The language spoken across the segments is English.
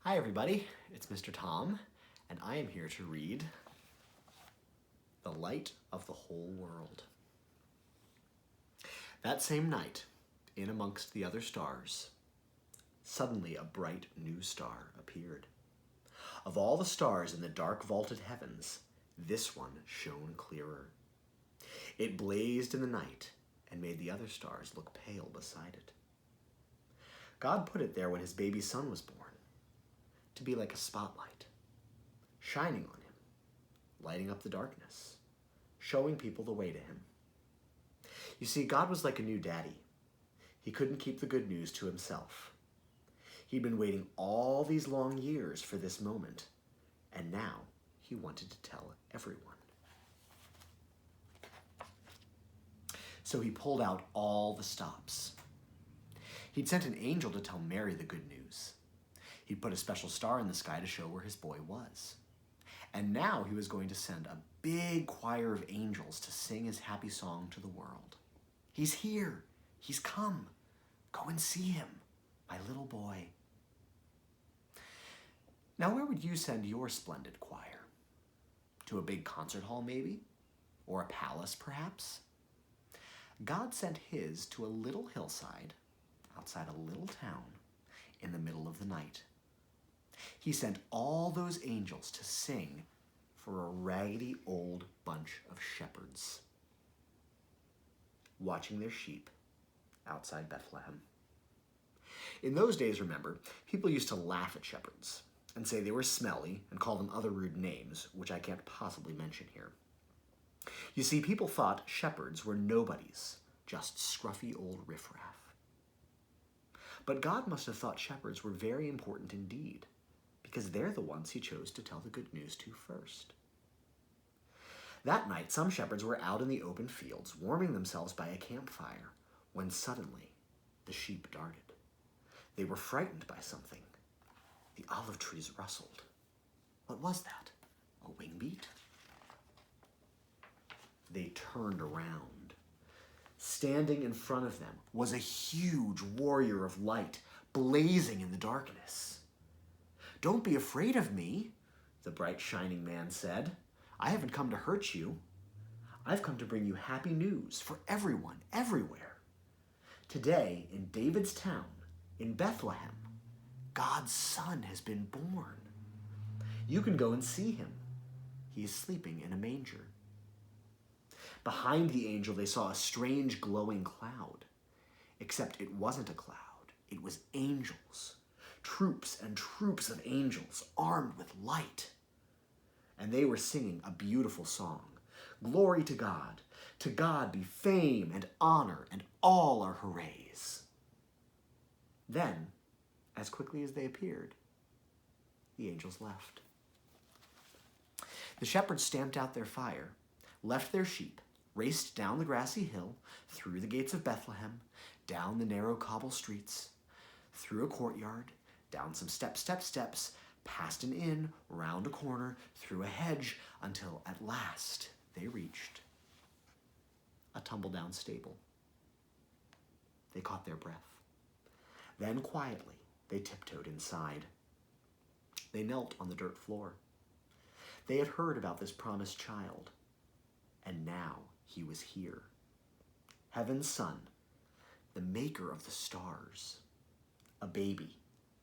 Hi everybody, it's Mr. Tom, and I am here to read The Light of the Whole World. That same night, in amongst the other stars, suddenly a bright new star appeared. Of all the stars in the dark vaulted heavens, this one shone clearer. It blazed in the night and made the other stars look pale beside it. God put it there when his baby son was born, to be like a spotlight, shining on him, lighting up the darkness, showing people the way to him. You see, God was like a new daddy. He couldn't keep the good news to himself. He'd been waiting all these long years for this moment, and now he wanted to tell everyone. So he pulled out all the stops. He'd sent an angel to tell Mary the good news. He'd put a special star in the sky to show where his boy was. And now he was going to send a big choir of angels to sing his happy song to the world. He's here. He's come. Go and see him, my little boy. Now, where would you send your splendid choir? To a big concert hall, maybe? Or a palace, perhaps? God sent his to a little hillside outside a little town in the middle of the night. He sent all those angels to sing for a raggedy old bunch of shepherds watching their sheep outside Bethlehem. In those days, remember, people used to laugh at shepherds and say they were smelly and call them other rude names, which I can't possibly mention here. You see, people thought shepherds were nobodies, just scruffy old riffraff. But God must have thought shepherds were very important indeed, because they're the ones he chose to tell the good news to first. That night, some shepherds were out in the open fields, warming themselves by a campfire, when suddenly the sheep darted. They were frightened by something. The olive trees rustled. What was that? A wing beat? They turned around. Standing in front of them was a huge warrior of light, blazing in the darkness. "Don't be afraid of me," the bright shining man said. "I haven't come to hurt you. I've come to bring you happy news for everyone, everywhere. Today, in David's town, in Bethlehem, God's son has been born. You can go and see him. He is sleeping in a manger." Behind the angel, they saw a strange glowing cloud. Except it wasn't a cloud. It was angels. Troops and troops of angels armed with light. And they were singing a beautiful song. "Glory to God. To God be fame and honor and all our hoorays." Then, as quickly as they appeared, the angels left. The shepherds stamped out their fire, left their sheep, raced down the grassy hill, through the gates of Bethlehem, down the narrow cobble streets, through a courtyard, down some steps, past an inn, round a corner, through a hedge, until at last they reached a tumble-down stable. They caught their breath. Then quietly they tiptoed inside. They knelt on the dirt floor. They had heard about this promised child, and now he was here. Heaven's son, the maker of the stars, a baby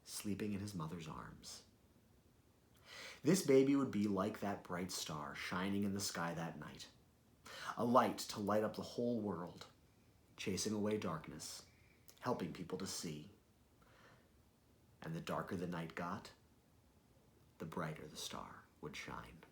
sleeping in his mother's arms. This baby would be like that bright star shining in the sky that night, a light to light up the whole world, chasing away darkness, helping people to see. And the darker the night got, the brighter the star would shine.